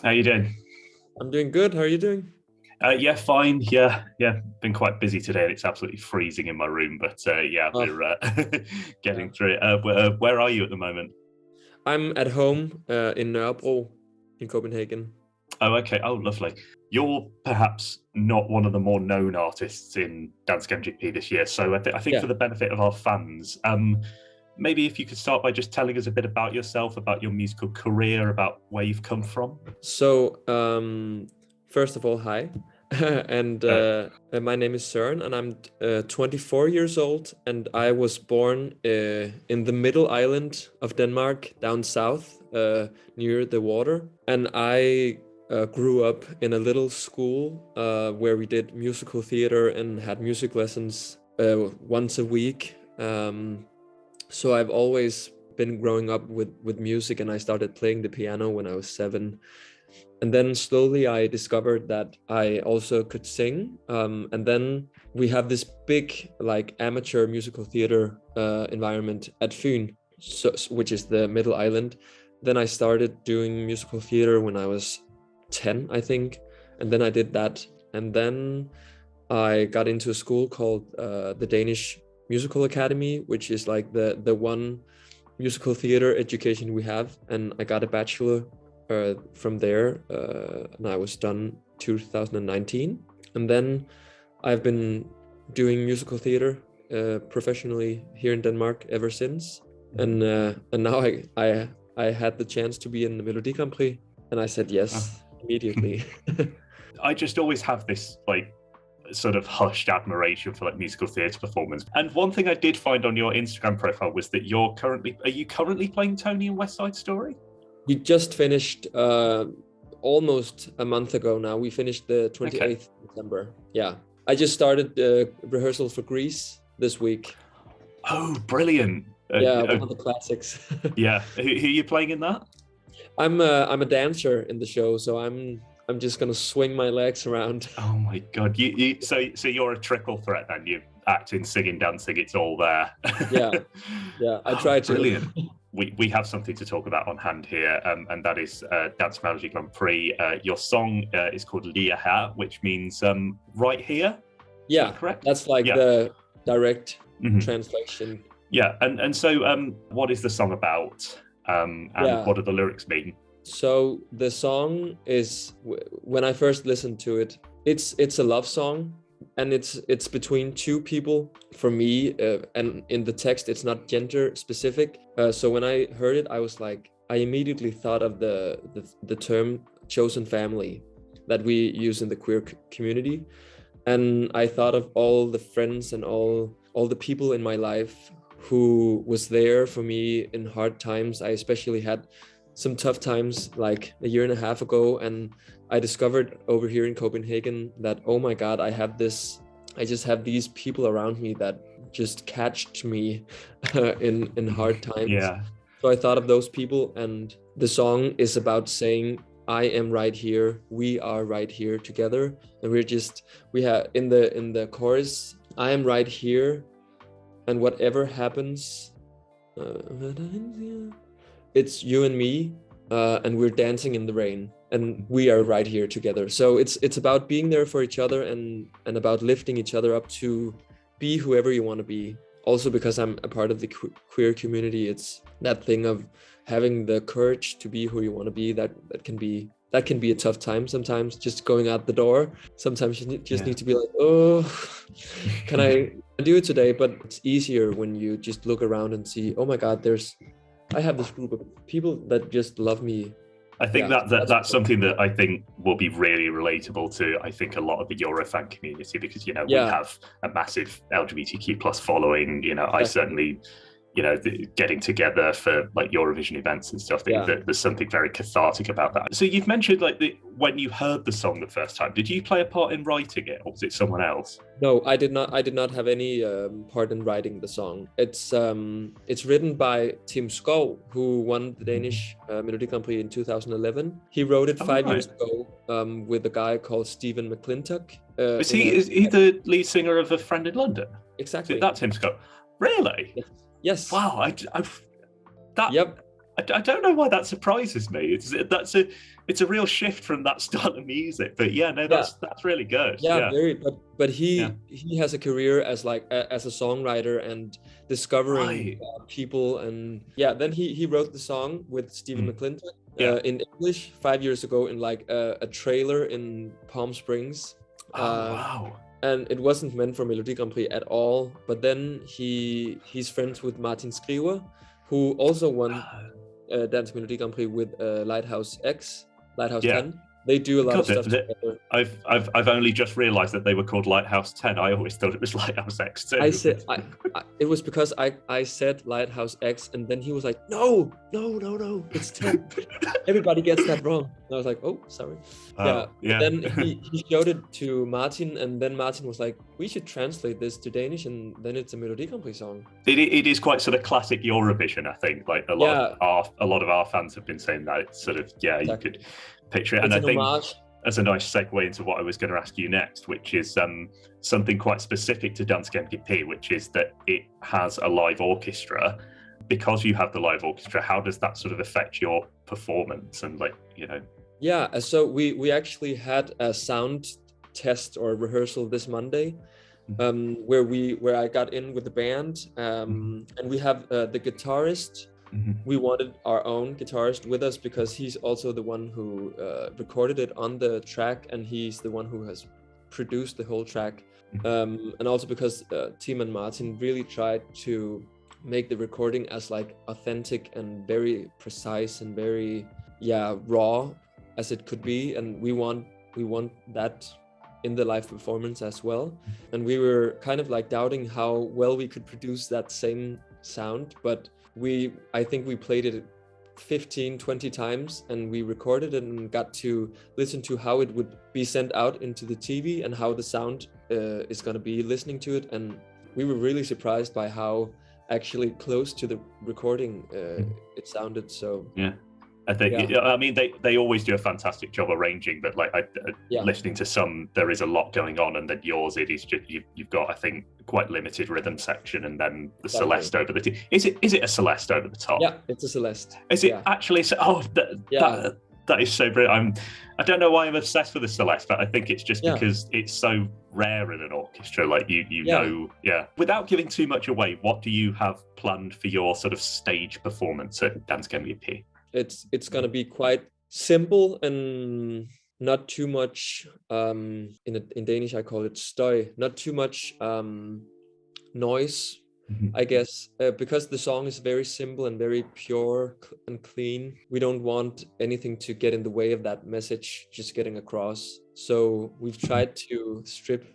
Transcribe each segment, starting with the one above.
How you doing? I'm doing good. How are you doing? Yeah, fine. Yeah. Been quite busy today, and it's absolutely freezing in my room. But yeah, Oh, we're yeah. getting through it. Where are you at the moment? I'm at home in Nørrebro in Copenhagen. Oh, okay. Oh, lovely. You're perhaps not one of the more known artists in Dansk MGP this year, so I think Yeah. for the benefit of our fans, maybe if you could start by just telling us a bit about yourself, about your musical career, about where you've come from. So, first of all, hi. and Uh, my name is Søren, and I'm 24 years old, and I was born in the middle island of Denmark, down south, near the water. And I grew up in a little school where we did musical theater and had music lessons once a week. So I've always been growing up with music, and I started playing the piano when I was 7. And then slowly I discovered that I also could sing. And then we have this big, like, amateur musical theater environment at Fyn, which is the middle island. Then I started doing musical theater when I was 10, I think. And then I did that. And then I got into a school called the Danish Musical Academy, which is like the one musical theater education we have. And I got a bachelor from there, and I was done 2019. And then I've been doing musical theater professionally here in Denmark ever since. And now I had the chance to be in the Melodi Grand Prix, and I said yes immediately. I just always have this like sort of hushed admiration for like musical theatre performance. And one thing I did find on your Instagram profile was that are you currently playing Tony in West Side Story? We just finished almost a month ago now. We finished the 28th of December. Yeah. I just started rehearsal for Grease this week. Oh, brilliant. Yeah, one of the classics. Yeah. Who are you playing in that? I'm a dancer in the show, so I'm just gonna swing my legs around. Oh my God. So you're a triple threat then. You acting, singing, dancing, it's all there. Yeah. I try to. Brilliant. We have something to talk about on hand here, and that is Dansk Melodi Grand Prix. Your song is called Lige, which means right here. Yeah, is that correct? That's like the direct translation. Yeah, and so what is the song about? And what do the lyrics mean? So the song is, when I first listened to it, it's a love song, and it's between two people for me, and in the text it's not gender specific. So when I heard it, I was like, I immediately thought of the term chosen family that we use in the queer community, and I thought of all the friends and all the people in my life who was there for me in hard times. I especially had some tough times like a year and a half ago, and I discovered over here in Copenhagen that, oh my God, I just have these people around me that just catched me in hard times. Yeah. So I thought of those people, and the song is about saying, I am right here, we are right here together. And we have in the chorus, I am right here, and whatever happens, it's you and me, and we're dancing in the rain, and we are right here together. So it's about being there for each other, and about lifting each other up to be whoever you want to be. Also, because I'm a part of the queer community, it's that thing of having the courage to be who you want to be. That can be a tough time sometimes, just going out the door. Sometimes you just need to be like, oh, can I do it today? But it's easier when you just look around and see, oh my God, I have this group of people that just love me. I think that's something that I think will be really relatable to, I think, a lot of the Eurofan community, because, we have a massive LGBTQ plus following. I certainly, getting together for like Eurovision events and stuff, that there's something very cathartic about that. So you've mentioned like when you heard the song the first time, did you play a part in writing it, or was it someone else? No, I did not have any part in writing the song. It's written by Tim Schou, who won the Danish Melodi Grand Prix in 2011. He wrote it 5 years ago with a guy called Stephen McClintock. Is he the lead singer of A Friend in London? Exactly. That's Tim Schou. Really? Yes. Wow. I don't know why that surprises me. it's a real shift from that style of music. But yeah, no, that's really good. Yeah, very. But he has a career as like as a songwriter and discovering people, and then he wrote the song with Stephen McClintock in English 5 years ago in like a trailer in Palm Springs. Wow. And it wasn't meant for Melodi Grand Prix at all. But then he's friends with Martin Skriver, who also won Dansk Melodi Grand Prix with Lighthouse 10. They do a lot of stuff together. I've only just realised that they were called Lighthouse 10. I always thought it was Lighthouse X too. I said it was because I said Lighthouse X, and then he was like, no, it's 10. Everybody gets that wrong. And I was like, oh, sorry. Then he showed it to Martin, and then Martin was like, we should translate this to Danish, and then it's a Melodi Grand Prix song. It is quite sort of classic Eurovision, I think. Like a lot of our fans have been saying that it's sort of exactly. You could picture it. And I think as a nice segue into what I was going to ask you next, which is something quite specific to Dansk MGP, which is that it has a live orchestra. Because you have the live orchestra, how does that sort of affect your performance and Yeah, so we actually had a sound test or rehearsal this Monday, where I got in with the band, and we have the guitarist. We wanted our own guitarist with us because he's also the one who recorded it on the track, and he's the one who has produced the whole track. And also because Tim and Martin really tried to make the recording as like authentic and very precise and very raw as it could be, and we want that in the live performance as well. And we were kind of like doubting how well we could produce that same sound, but I think we played it 15-20 times, and we recorded it and got to listen to how it would be sent out into the TV and how the sound is going to be listening to it. And we were really surprised by how actually close to the recording it sounded. So I think I mean they always do a fantastic job arranging, but like listening to some, there is a lot going on, and then yours, it is just you've got, I think, quite limited rhythm section, and then the Celeste over the is it a Celeste over the top? Yeah, it's a Celeste. Is it actually? That is so brilliant. I don't know why I'm obsessed with the Celeste, but I think it's just because it's so rare in an orchestra. Like you know. Without giving too much away, what do you have planned for your sort of stage performance at Dansk MGP? It's gonna be quite simple and not too much. In Danish, I call it støj. Not too much noise, I guess, because the song is very simple and very pure and clean. We don't want anything to get in the way of that message just getting across. So we've tried to strip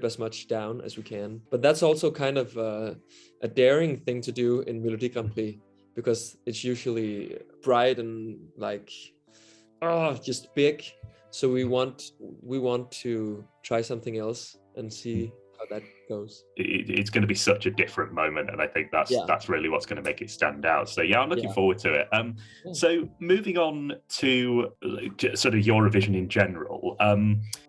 as much down as we can. But that's also kind of a daring thing to do in Melodi Grand Prix, because it's usually bright and like just big. So we want to try something else and see how that goes. It's going to be such a different moment, and I think that's really what's going to make it stand out. So I'm looking forward to it. So moving on to sort of Eurovision in general,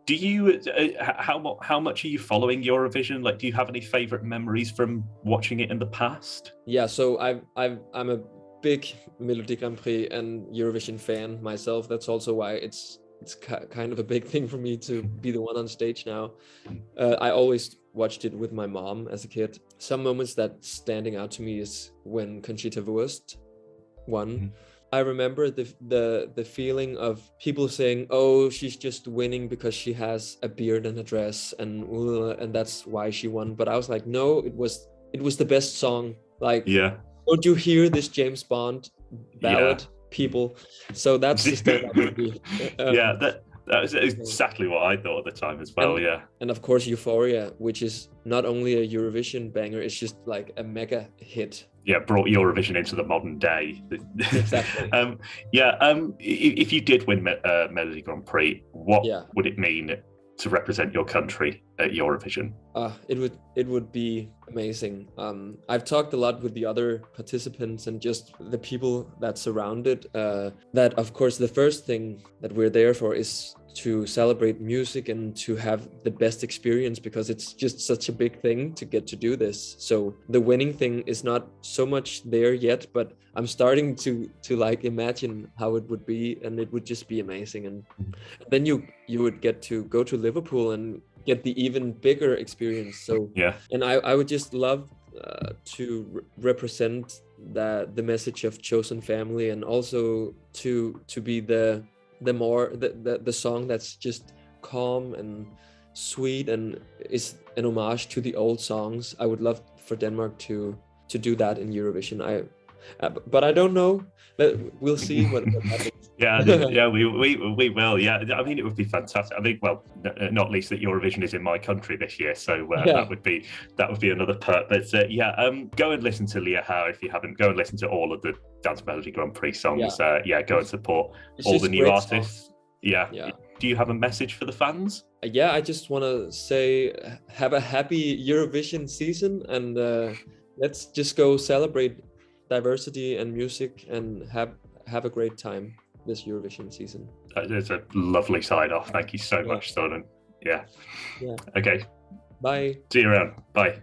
do you how much are you following Eurovision? Like, do you have any favorite memories from watching it in the past? Yeah, so I'm a big Melodi Grand Prix and Eurovision fan myself. That's also why it's kind of a big thing for me to be the one on stage now. I always watched it with my mom as a kid. Some moments that standing out to me is when Conchita Wurst won. I remember the feeling of people saying, "Oh, she's just winning because she has a beard and a dress, and that's why she won." But I was like, no, it was the best song. Like, don't you hear this James Bond ballad, people? So that's the stand-up for me. That was exactly what I thought at the time as well. And of course, Euphoria, which is not only a Eurovision banger, it's just like a mega hit. Brought Eurovision into the modern day. Exactly. If you did win Melodi Grand Prix, what would it mean to represent your country at Eurovision? It would be amazing. I've talked a lot with the other participants and just the people that surround it. That of course the first thing that we're there for is to celebrate music and to have the best experience, because it's just such a big thing to get to do this. So the winning thing is not so much there yet, but I'm starting to like imagine how it would be, and it would just be amazing. And then you would get to go to Liverpool and get the even bigger experience. So yeah, and I would just love to represent the message of chosen family, and also to be the song that's just calm and sweet and is an homage to the old songs. I would love for Denmark to do that in Eurovision. But I don't know. We'll see what happens. yeah, we will. Yeah, I mean, it would be fantastic. I think, well, not least that Eurovision is in my country this year, so that would be another perk. But go and listen to Lige if you haven't. Go and listen to all of the Dansk Melodi Grand Prix songs. Go and support all the new artists. Songs. Yeah. Do you have a message for the fans? I just want to say, have a happy Eurovision season, and let's just go celebrate diversity and music and have a great time this Eurovision season. It's a lovely sign off. Thank you so much, Søren. Yeah. Okay. Bye. See you around. Bye.